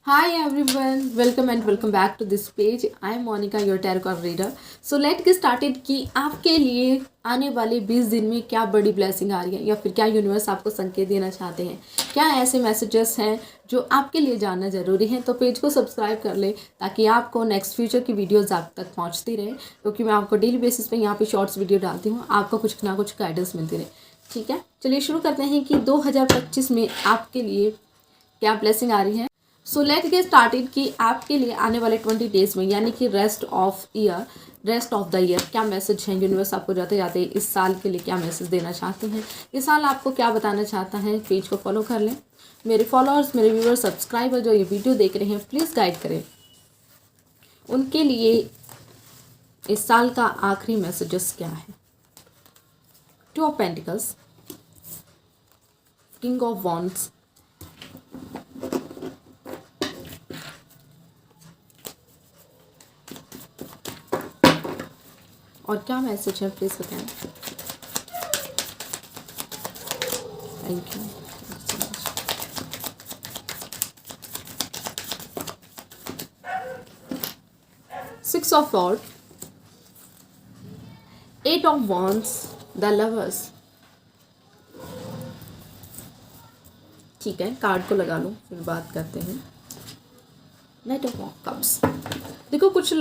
Hi everyone, welcome and welcome back to this page. I am Monica, your tarot card reader. So let's get started कि आपके लिए आने वाले 20 दिन में क्या बड़ी ब्लेसिंग आ रही है या फिर क्या यूनिवर्स आपको संकेत देना चाहते हैं, क्या ऐसे मैसेजेस हैं जो आपके लिए जानना ज़रूरी है। तो पेज को सब्सक्राइब कर लें ताकि आपको नेक्स्ट फ्यूचर की वीडियोस आप तक पहुंचती रहे, क्योंकि मैं आपको डेली बेसिस पे यहाँ पे शॉर्ट्स वीडियो डालती हूँ, आपको कुछ ना कुछ गाइडेंस मिलती रहे। ठीक है, चलिए शुरू करते हैं कि 2025 में आपके लिए क्या ब्लेसिंग आ रही है। सो लेट गेट स्टार्टेड कि आपके लिए आने वाले 20 डेज में यानी कि रेस्ट ऑफ द ईयर क्या मैसेज है। यूनिवर्स आपको जाते जाते इस साल के लिए क्या मैसेज देना चाहते हैं, इस साल आपको क्या बताना चाहता है। पेज को फॉलो कर लें। मेरे फॉलोअर्स, मेरे व्यूअर्स, सब्सक्राइबर जो ये वीडियो देख रहे हैं, प्लीज़ गाइड करें उनके लिए इस साल का आखिरी मैसेजेस क्या है। 2 of pentacles, king of wands, और क्या मैसेज है प्लीज़ बताएं। Thank you. 6 of sword, 8 of wands, the lovers. ठीक है, कार्ड को लगा लो फिर बात करते हैं। Night of cups. देखो कुछ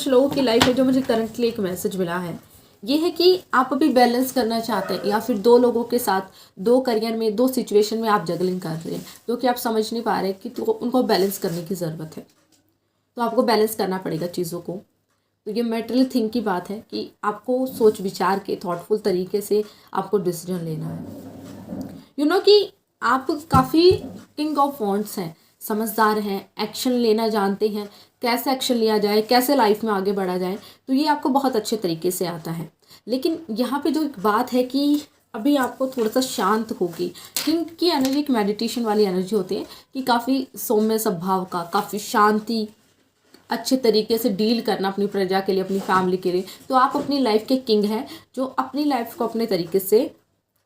लोगों की लाइफ है जो मुझे करंटली एक मैसेज मिला है, ये है कि आप अभी बैलेंस करना चाहते हैं या फिर 2 लोगों के साथ, 2 करियर में, 2 सिचुएशन में आप जगलिंग कर रहे हैं, जो कि आप समझ नहीं पा रहे कि तो उनको बैलेंस करने की ज़रूरत है। तो आपको बैलेंस करना पड़ेगा चीज़ों को। तो ये मेंटल थिंग की बात है कि आपको सोच विचार के थॉटफुल तरीके से आपको डिसीजन लेना है। कि आप काफ़ी किंग ऑफ वॉन्ड्स हैं, समझदार हैं, एक्शन लेना जानते हैं, कैसे एक्शन लिया जाए, कैसे लाइफ में आगे बढ़ा जाए, तो ये आपको बहुत अच्छे तरीके से आता है। लेकिन यहाँ पे जो एक बात है कि अभी आपको थोड़ा सा शांत होगी। किंग की एनर्जी एक मेडिटेशन वाली एनर्जी होती है कि काफ़ी सौम्य स्वभाव का, काफ़ी शांति, अच्छे तरीके से डील करना अपनी प्रजा के लिए, अपनी फैमिली के लिए। तो आप अपनी लाइफ के किंग हैं जो अपनी लाइफ को अपने तरीके से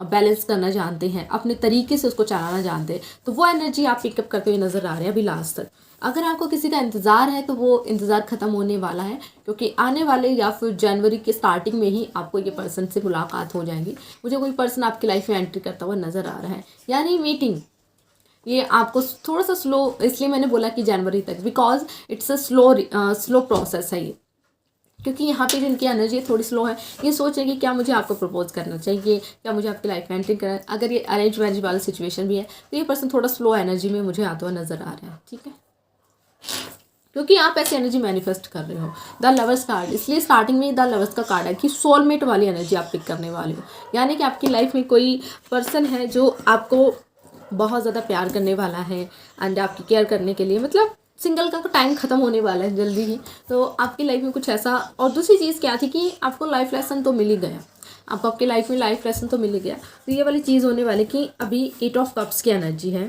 बैलेंस करना जानते हैं, अपने तरीके से उसको चलाना जानते हैं। तो वो एनर्जी आप पिकअप करते हुए नज़र आ रहे हैं अभी लास्ट तक। अगर आपको किसी का इंतज़ार है तो वो इंतज़ार ख़त्म होने वाला है, क्योंकि आने वाले या फिर जनवरी के स्टार्टिंग में ही आपको ये पर्सन से मुलाकात हो जाएगी। मुझे कोई पर्सन आपकी लाइफ में एंट्री करता हुआ नज़र आ रहा है, यानी मीटिंग। ये आपको थोड़ा सा स्लो, इसलिए मैंने बोला कि जनवरी तक, because it's a slow process है ये, क्योंकि यहाँ पे जिनकी एनर्जी थोड़ी स्लो है, ये सोच रहे कि क्या मुझे आपको प्रपोज करना चाहिए, क्या मुझे आपकी लाइफ में एंट्री करना है। अगर ये अरेंज मैरिज वाला सिचुएशन भी है तो ये पर्सन थोड़ा स्लो एनर्जी में मुझे आता हुआ नजर आ रहा है। ठीक है, क्योंकि आप ऐसी एनर्जी मैनिफेस्ट कर रहे हो। द लवर्स कार्ड, इसलिए स्टार्टिंग में द लवर्स का कार्ड है कि सोलमेट वाली एनर्जी आप पिक करने वाले हो, यानी कि आपकी लाइफ में कोई पर्सन है जो आपको बहुत ज़्यादा प्यार करने वाला है एंड आपकी केयर करने के लिए, मतलब सिंगल का टाइम ख़त्म होने वाला है जल्दी ही। तो आपकी लाइफ में कुछ ऐसा। और दूसरी चीज़ क्या थी कि आपको लाइफ लेसन तो मिल ही गया, आपको आपकी लाइफ में लाइफ लेसन तो मिल ही गया। तो ये वाली चीज़ होने वाली कि अभी 8 ऑफ कप्स की एनर्जी है,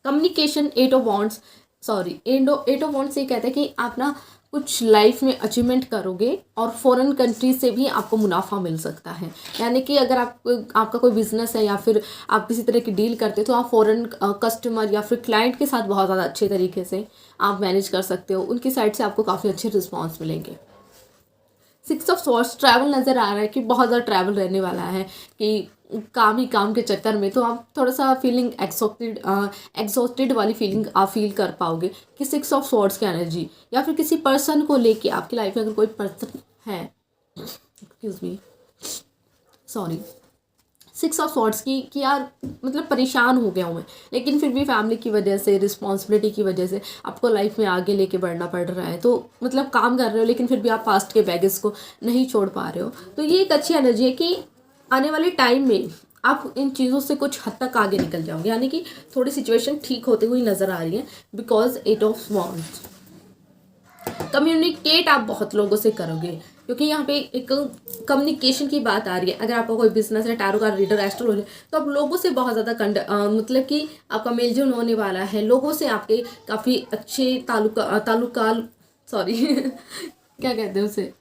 communication. 8 of wands, sorry 8 of wands ये कहते हैं कि आप ना कुछ लाइफ में अचीवमेंट करोगे और फॉरेन कंट्री से भी आपको मुनाफा मिल सकता है। यानी कि अगर आपका कोई बिजनेस है या फिर आप किसी तरह की डील करते हो तो आप फॉरेन कस्टमर या फिर क्लाइंट के साथ बहुत ज़्यादा अच्छे तरीके से आप मैनेज कर सकते हो, उनकी साइड से आपको काफ़ी अच्छे रिस्पॉन्स मिलेंगे। 6 ऑफ सॉर्ड्स, ट्रैवल नज़र आ रहा है कि बहुत ज़्यादा ट्रैवल रहने वाला है, कि काम ही काम के चक्कर में तो आप थोड़ा सा फीलिंग एग्जॉस्टेड वाली फीलिंग आप फील कर पाओगे। कि 6 ऑफ सॉर्ड्स की एनर्जी या फिर किसी पर्सन को लेके आपकी लाइफ में अगर कोई पर्सन है, excuse me, sorry, 6 of swords की कि यार मतलब परेशान हो गया हूँ मैं, लेकिन फिर भी फैमिली की वजह से, रिस्पॉन्सिबिलिटी की वजह से आपको लाइफ में आगे लेके बढ़ना पड़ रहा है। तो मतलब काम कर रहे हो लेकिन फिर भी आप पास्ट के बैगेज को नहीं छोड़ पा रहे हो। तो ये एक अच्छी एनर्जी है कि आने वाले टाइम में आप इन चीज़ों से कुछ हद तक आगे निकल जाओगे, यानी कि थोड़ी सिचुएशन ठीक होती हुई नज़र आ रही है। बिकॉज 8 ऑफ वॉन्ड्स, कम्युनिकेट आप बहुत लोगों से करोगे, क्योंकि यहाँ पे एक कम्युनिकेशन की बात आ रही है। अगर आपका कोई बिजनेस है, टैरो का रीडर, एस्ट्रोलॉजर, तो आप लोगों से बहुत ज़्यादा मतलब कि आपका मेलजोल होने वाला है। लोगों से आपके काफ़ी अच्छे ताल्लुकाल सॉरी क्या कहते हैं उसे,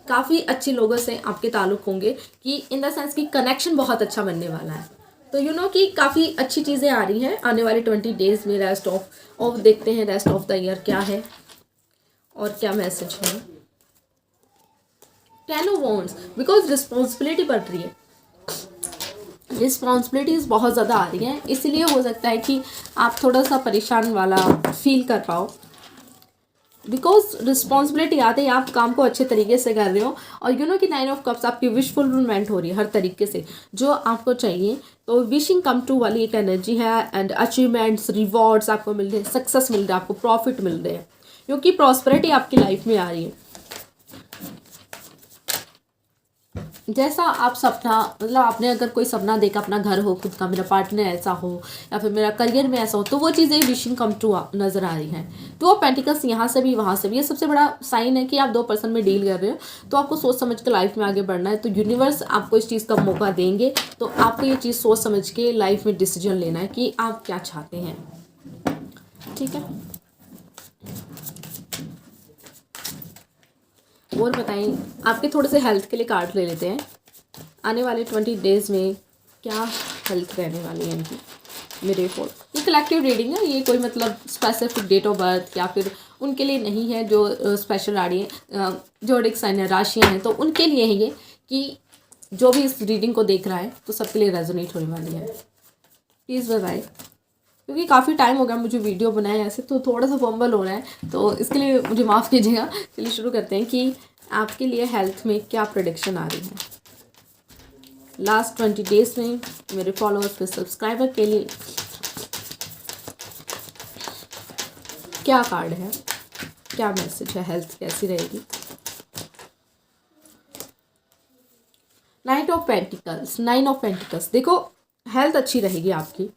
काफ़ी अच्छे लोगों से आपके ताल्लुक होंगे, कि इन द सेंस कि कनेक्शन बहुत अच्छा बनने वाला है। तो कि काफ़ी अच्छी चीज़ें आ रही हैं आने वाले 20 डेज में। रेस्ट ऑफ देखते हैं रेस्ट ऑफ द ईयर क्या है और क्या मैसेज है। 10 ऑफ वांड्स, बिकॉज रिस्पॉन्सिबिलिटी बढ़ रही है, रिस्पॉन्सिबिलिटीज़ बहुत ज़्यादा आ रही हैं, इसलिए हो सकता है कि आप थोड़ा सा परेशान वाला फील कर पाओ। बिकॉज रिस्पॉन्सिबिलिटी आते ही आप काम को अच्छे तरीके से कर रहे हो, और कि 9 ऑफ कप्स आपकी विश फुलफिलमेंट हो रही है हर तरीके से जो आपको चाहिए। तो विशिंग कम ट्रू वाली एक एनर्जी है, एंड अचीवमेंट्स, रिवॉर्ड्स आपको मिल रहे हैं, सक्सेस मिल रहा है, आपको प्रॉफिट मिल रहे हैं, क्योंकि प्रॉस्पेरिटी आपकी लाइफ में आ रही है। जैसा आप सपना, मतलब आपने अगर कोई सपना देखा, अपना घर हो खुद का, मेरा पार्टनर ऐसा हो, या फिर मेरा करियर में ऐसा हो, तो वो चीज़ें विशिंग कम ट्रू नज़र आ रही हैं। तो वो पेंटिकल्स यहाँ से भी वहाँ से भी, ये सबसे बड़ा साइन है कि आप 2 पर्सन में डील कर रहे हो, तो आपको सोच समझ के लाइफ में आगे बढ़ना है। तो यूनिवर्स आपको इस चीज़ का मौका देंगे, तो आपको ये चीज़ सोच समझ के लाइफ में डिसीजन लेना है कि आप क्या चाहते हैं। ठीक है, और बताएं, आपके थोड़े से हेल्थ के लिए कार्ड ले लेते हैं। आने वाले 20 डेज में क्या हेल्थ रहने वाली है इनकी, मेरे फॉर। ये कलेक्टिव रीडिंग है, ये कोई मतलब स्पेसिफिक डेट ऑफ बर्थ या फिर उनके लिए नहीं है जो स्पेशल राड़ी है, जोडिक साइन है, राशियाँ हैं, तो उनके लिए है ये कि जो भी इस रीडिंग को देख रहा है तो सबके लिए रेजोनेट होने वाली है। प्लीज़ बताएं, क्योंकि काफ़ी टाइम हो गया मुझे वीडियो बनाए ऐसे, तो थोड़ा सा फंबल हो रहा है, तो इसके लिए मुझे माफ़ कीजिएगा। चलिए शुरू करते हैं कि आपके लिए हेल्थ में क्या प्रेडिक्शन आ रही है लास्ट 20 डेज में मेरे फॉलोअर्स पे सब्सक्राइबर के लिए। क्या कार्ड है, क्या मैसेज है, हेल्थ कैसी रहेगी। 9 ऑफ पेंटिकल्स, देखो हेल्थ अच्छी रहेगी आपकी,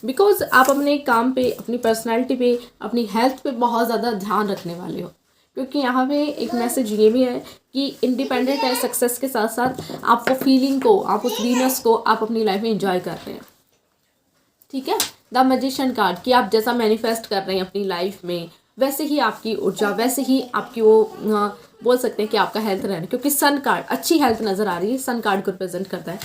बिकॉज आप अपने काम पे, अपनी पर्सनैलिटी पे, अपनी हेल्थ पे बहुत ज़्यादा ध्यान रखने वाले हो। क्योंकि यहाँ पे एक मैसेज ये भी है कि इंडिपेंडेंट है, सक्सेस के साथ साथ आप वो फीलिंग को, आप उस वीनस को आप अपनी लाइफ में एंजॉय कर रहे हैं। ठीक है, द मैजिशियन कार्ड, कि आप जैसा मैनिफेस्ट कर रहे हैं अपनी लाइफ में, वैसे ही आपकी ऊर्जा, वैसे ही आपकी वो बोल सकते हैं कि आपका हेल्थ रहना, क्योंकि सन कार्ड अच्छी हेल्थ नज़र आ रही है, सन कार्ड को रिप्रेजेंट करता है।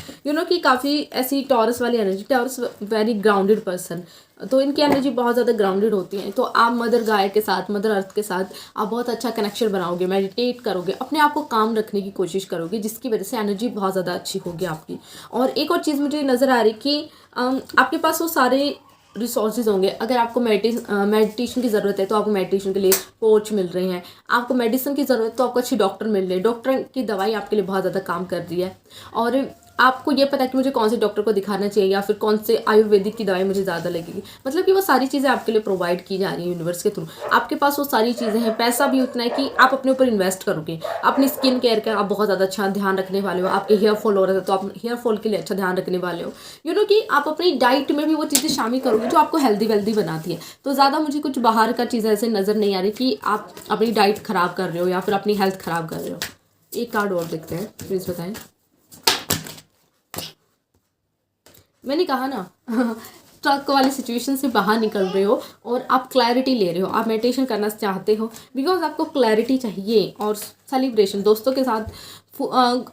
कि काफ़ी ऐसी टॉरस वाली energy, taurus very grounded person, तो इनकी एनर्जी बहुत ज़्यादा ग्राउंडेड होती है। तो आप मदर गाय के साथ, मदर अर्थ के साथ आप बहुत अच्छा कनेक्शन बनाओगे, मेडिटेट करोगे, अपने आप को काम रखने की कोशिश करोगे, जिसकी वजह से एनर्जी बहुत ज़्यादा अच्छी होगी आपकी। और एक और चीज़ मुझे नज़र आ रही कि आपके पास वो सारे रिसोर्सेज होंगे। अगर आपको मेडिटेशन की ज़रूरत है तो आपको मेडिटेशन के लिए कोच मिल रहे हैं, आपको मेडिसिन की ज़रूरत है तो आपको अच्छी डॉक्टर मिल रहे हैं, डॉक्टर की दवाई आपके लिए बहुत ज़्यादा काम कर रही है, और आपको ये पता है कि मुझे कौन से डॉक्टर को दिखाना चाहिए या फिर कौन से आयुर्वेदिक की दवाई मुझे ज़्यादा लगेगी। मतलब कि वो सारी चीज़ें आपके लिए प्रोवाइड की जा रही है यूनिवर्स के थ्रू। आपके पास वो सारी चीज़ें हैं, पैसा भी उतना है कि आप अपने ऊपर इन्वेस्ट करोगे। अपनी स्किन केयर का आप बहुत ज़्यादा अच्छा ध्यान रखने वाले हो। आपके हेयर फॉल हो रहा था तो आप हेयर फॉल के लिए अच्छा ध्यान रखने वाले हो। कि आप अपनी डाइट में भी वो चीज़ें शामिल करोगे जो आपको हेल्दी वेल्दी बनाती है। तो ज़्यादा मुझे कुछ बाहर का चीज़ ऐसे नज़र नहीं आ रही कि आप अपनी डाइट ख़राब कर रहे हो या फिर अपनी हेल्थ ख़राब कर रहे हो। एक कार्ड और देखते हैं, प्लीज़ बताएं। मैंने कहा ना ट्रक वाली सिचुएशन से बाहर निकल रहे हो और आप क्लैरिटी ले रहे हो, आप मेडिटेशन करना चाहते हो, बिकॉज आपको क्लैरिटी चाहिए। और सेलिब्रेशन दोस्तों के साथ,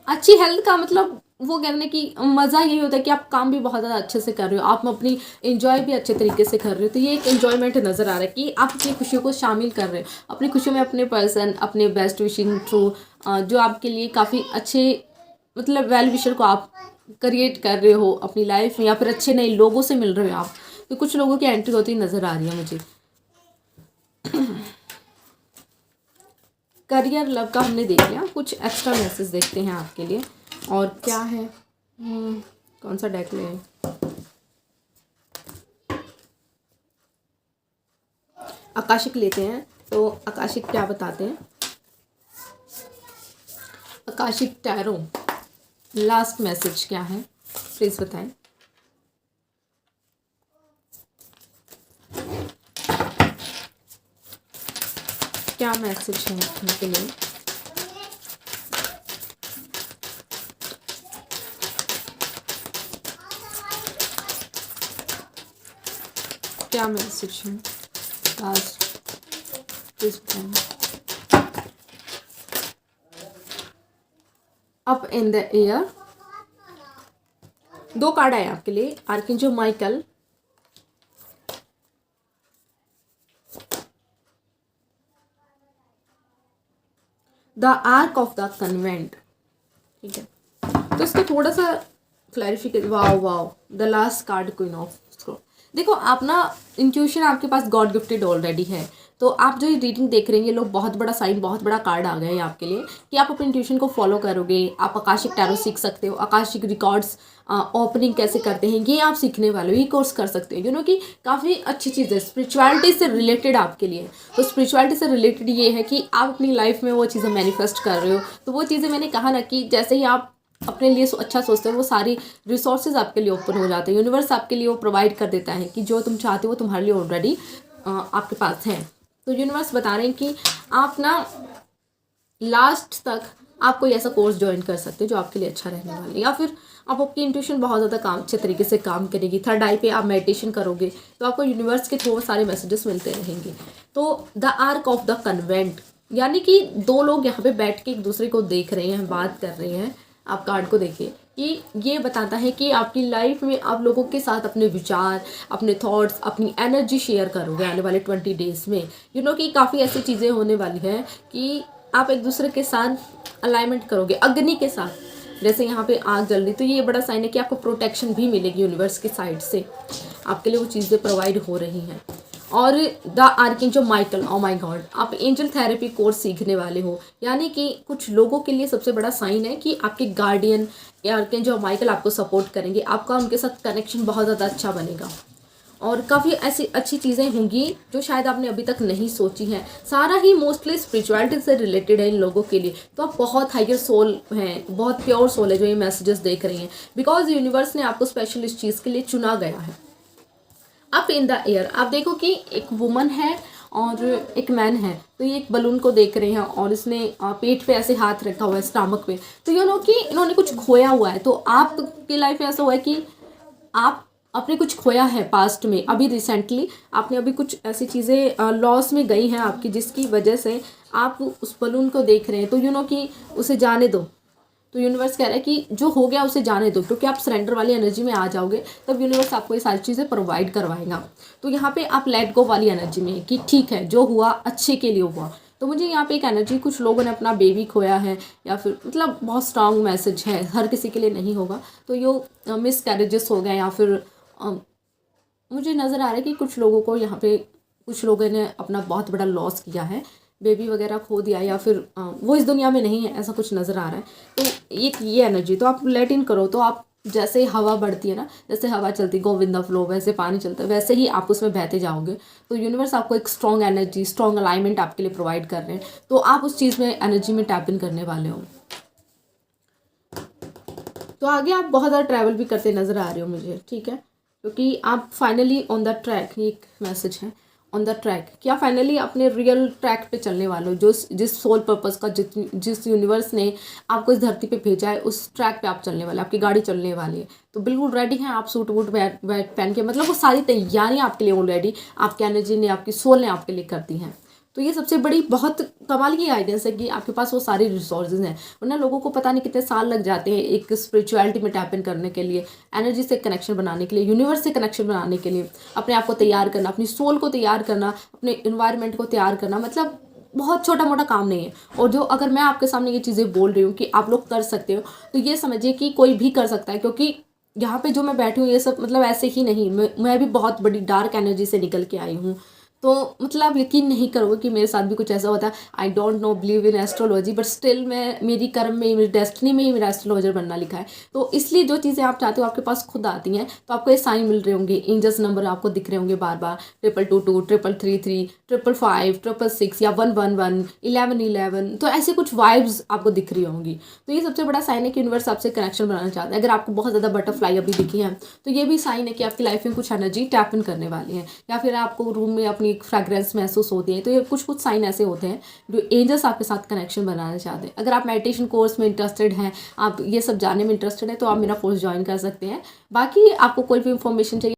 अच्छी हेल्थ का मतलब वो कहने की मज़ा यही होता है कि आप काम भी बहुत ज़्यादा अच्छे से कर रहे हो, आप अपनी एंजॉय भी अच्छे तरीके से कर रहे हो। तो ये एक एंजॉयमेंट नज़र आ रहा है कि आप अपनी खुशियों को शामिल कर रहे हो, अपनी खुशियों में अपने पर्सन, अपने बेस्ट विशिंग थ्रू जो आपके लिए काफ़ी अच्छे, मतलब वेल विशर को आप क्रिएट कर रहे हो अपनी लाइफ में, या फिर अच्छे नए लोगों से मिल रहे हो आप। तो कुछ लोगों की एंट्री होती नज़र आ रही है मुझे। करियर लव का हमने देख लिया, कुछ एक्स्ट्रा मैसेज देखते हैं आपके लिए। और क्या है, कौन सा डेक लें, आकाशिक लेते हैं। तो आकाशिक क्या बताते हैं, आकाशिक टैरो लास्ट मैसेज क्या है, प्लीज़ बताएं। क्या मैसेज है उनके लिए, क्या मैसेज है लास्ट, प्लीज बताएं। Up in the air, 2 card आए आपके लिए, archangel Michael, the arc of the convent. ठीक है, तो इसको थोड़ा सा clarification. Wow wow, the last card, queen of scroll. देखो आप ना, इंट्यूशन आपके पास गॉड गिफ्टेड ऑलरेडी है, तो आप जो ये रीडिंग देख रहे हैं, ये लोग बहुत बड़ा साइन, बहुत बड़ा कार्ड आ गया है आपके लिए कि आप अपने इंट्यूशन को फॉलो करोगे। आप आकाशिक टैरो सीख सकते हो, आकाशिक रिकॉर्ड्स ओपनिंग कैसे करते हैं ये आप सीखने वाले हो, ये कोर्स कर सकते हो। कि काफ़ी अच्छी चीज़ है, स्पिरिचुअलिटी से रिलेटेड आपके लिए। तो स्पिरिचुअलिटी से रिलेटेड ये है कि आप अपनी लाइफ में वो चीज़ें मैनिफेस्ट कर रहे हो। तो वो चीज़ें मैंने कहा ना कि जैसे ही आप अपने लिए अच्छा सोचते हो, वो सारी रिसोर्सेज आपके लिए ओपन हो जाते हैं। यूनिवर्स आपके लिए वो प्रोवाइड कर देता है कि जो तुम चाहते हो तुम्हारे लिए ऑलरेडी आपके पास है। तो यूनिवर्स बता रहे हैं कि आप ना लास्ट तक आप कोई ऐसा कोर्स ज्वाइन कर सकते हो जो आपके लिए अच्छा रहने वाला है, या फिर आप आपकी इंट्यूशन बहुत ज़्यादा अच्छे तरीके से काम करेगी। थर्ड आई पे आप मेडिटेशन करोगे तो आपको यूनिवर्स के थ्रू सारे मैसेजेस मिलते रहेंगे। तो the arc of the convent, यानी कि 2 लोग यहाँ पे बैठ के एक दूसरे को देख रहे हैं, बात कर रहे हैं। आप कार्ड को देखिए कि ये बताता है कि आपकी लाइफ में आप लोगों के साथ अपने विचार, अपने थॉट्स, अपनी एनर्जी शेयर करोगे आने वाले 20 डेज़ में। कि काफ़ी ऐसी चीज़ें होने वाली हैं कि आप एक दूसरे के साथ अलाइनमेंट करोगे, अग्नि के साथ। जैसे यहाँ पे आग जल रही, तो ये बड़ा साइन है कि आपको प्रोटेक्शन भी मिलेगी यूनिवर्स की साइड से, आपके लिए वो चीज़ें प्रोवाइड हो रही हैं। और the archangel Michael, oh my God, आप एंजल थेरेपी कोर्स सीखने वाले हो। यानी कि कुछ लोगों के लिए सबसे बड़ा साइन है कि आपके गार्डियन या आर्कएंजल माइकल आपको सपोर्ट करेंगे, आपका उनके साथ कनेक्शन बहुत ज़्यादा अच्छा बनेगा। और काफ़ी ऐसी अच्छी चीज़ें होंगी जो शायद आपने अभी तक नहीं सोची हैं। सारा ही मोस्टली स्पिरिचुअलिटी से रिलेटेड है इन लोगों के लिए। तो आप बहुत हायर सोल हैं, बहुत प्योर सोल है जो ये मैसेजेस देख रही हैं, बिकॉज यूनिवर्स ने आपको स्पेशल इस चीज़ के लिए चुना गया है। अप इन द एयर, आप देखो कि एक वुमन है और एक मैन है। तो ये एक बलून को देख रहे हैं और इसने पेट पे ऐसे हाथ रखा हुआ है, स्टमक पे। तो कि इन्होंने कुछ खोया हुआ है। तो आपकी लाइफ में ऐसा हुआ है कि आप आपने कुछ खोया है पास्ट में, अभी रिसेंटली आपने अभी कुछ ऐसी चीज़ें लॉस में गई हैं आपकी, जिसकी वजह से आप उस बलून को देख रहे हैं। तो कि उसे जाने दो। तो यूनिवर्स कह रहा है कि जो हो गया उसे जाने दो, क्योंकि आप सरेंडर वाली एनर्जी में आ जाओगे तब यूनिवर्स आपको ये सारी चीज़ें प्रोवाइड करवाएगा। तो यहाँ पे आप लेट गो वाली एनर्जी में कि ठीक है, जो हुआ अच्छे के लिए हुआ। तो मुझे यहाँ पे एक एनर्जी, कुछ लोगों ने अपना बेबी खोया है, या फिर बहुत स्ट्रांग मैसेज है, हर किसी के लिए नहीं होगा। तो ये मिस कैरेजेस हो गए, या फिर मुझे नज़र आ रहा है कि कुछ लोगों को यहाँ पे, कुछ लोगों ने अपना बहुत बड़ा लॉस किया है, बेबी वगैरह खो दिया, या फिर वो इस दुनिया में नहीं है, ऐसा कुछ नज़र आ रहा है। तो ये एनर्जी तो आप लेट इन करो। तो आप जैसे हवा बढ़ती है ना, जैसे हवा चलती, गो विद द फ्लो, वैसे पानी चलता है, वैसे ही आप उसमें बहते जाओगे। तो यूनिवर्स आपको एक स्ट्रॉन्ग एनर्जी, स्ट्रॉन्ग अलाइनमेंट आपके लिए प्रोवाइड कर रहे हैं। तो आप उस चीज़ में, एनर्जी में टैप इन करने वाले हो। तो आगे आप बहुत ज़्यादा ट्रैवल भी करते नज़र आ रहे हो मुझे, ठीक है, क्योंकि आप फाइनली ऑन द ट्रैक, ये एक मैसेज है, ऑन द ट्रैक, क्या फाइनली अपने रियल ट्रैक पे चलने वाले हो। जो जिस सोल पर्पस का, जिस यूनिवर्स ने आपको इस धरती पे भेजा है, उस ट्रैक पे आप चलने वाले, आपकी गाड़ी चलने वाली है। तो बिल्कुल रेडी हैं आप, सूट वूट पहन के, वो सारी तैयारियां आपके लिए ऑलरेडी आपकी एनर्जी ने, आपकी सोल ने आपके लिए कर दी हैं। तो ये सबसे बड़ी बहुत कमाल की गाइडेंस है कि आपके पास वो सारी रिसोर्सेज हैं। वरना लोगों को पता नहीं कितने साल लग जाते हैं एक स्पिरिचुअलिटी में टैप इन करने के लिए, एनर्जी से कनेक्शन बनाने के लिए, यूनिवर्स से कनेक्शन बनाने के लिए, अपने आप को तैयार करना, अपनी सोल को तैयार करना, अपने इन्वायरमेंट को तैयार करना। बहुत छोटा मोटा काम नहीं है। और जो, अगर मैं आपके सामने ये चीज़ें बोल रही हूँ कि आप लोग कर सकते हो, तो ये समझिए कि कोई भी कर सकता है। क्योंकि यहाँ पे जो मैं बैठी हूँ, ये सब ऐसे ही नहीं, मैं भी बहुत बड़ी डार्क एनर्जी से निकल के आई हूँ। तो आप यकीन नहीं करोगे कि मेरे साथ भी कुछ ऐसा होता है। I don't know believe in astrology, but still मेरी कर्म में, मेरी डेस्टिनी में ही मेरा एस्ट्रोलॉजर बनना लिखा है। तो इसलिए जो चीज़ें आप चाहते हो आपके पास खुद आती हैं। तो आपको ये साइन मिल रहे होंगे, एंजल्स नंबर आपको दिख रहे होंगे बार बार, 222, 333, 555, 666 या 111, 1111। तो ऐसे कुछ वाइब्स आपको दिख रही होंगी। तो ये सबसे बड़ा साइन है कि यूनिवर्स आपसे कनेक्शन बनाना चाहता है। अगर आपको बहुत ज़्यादा बटरफ्लाई अभी दिखी है, तो ये भी साइन है कि आपकी लाइफ में कुछ एनर्जी टैप इन करने वाली है। या फिर आपको रूम में अपनी एक फ्रेग्रेंस महसूस होती है। तो ये कुछ साइन ऐसे होते हैं जो एंजल्स आपके साथ कनेक्शन बनाना चाहते हैं। अगर आप मेडिटेशन कोर्स में इंटरेस्टेड हैं, आप ये सब जानने में इंटरेस्टेड हैं, तो आप मेरा कोर्स ज्वाइन कर सकते हैं। बाकी आपको कोई भी इंफॉर्मेशन चाहिए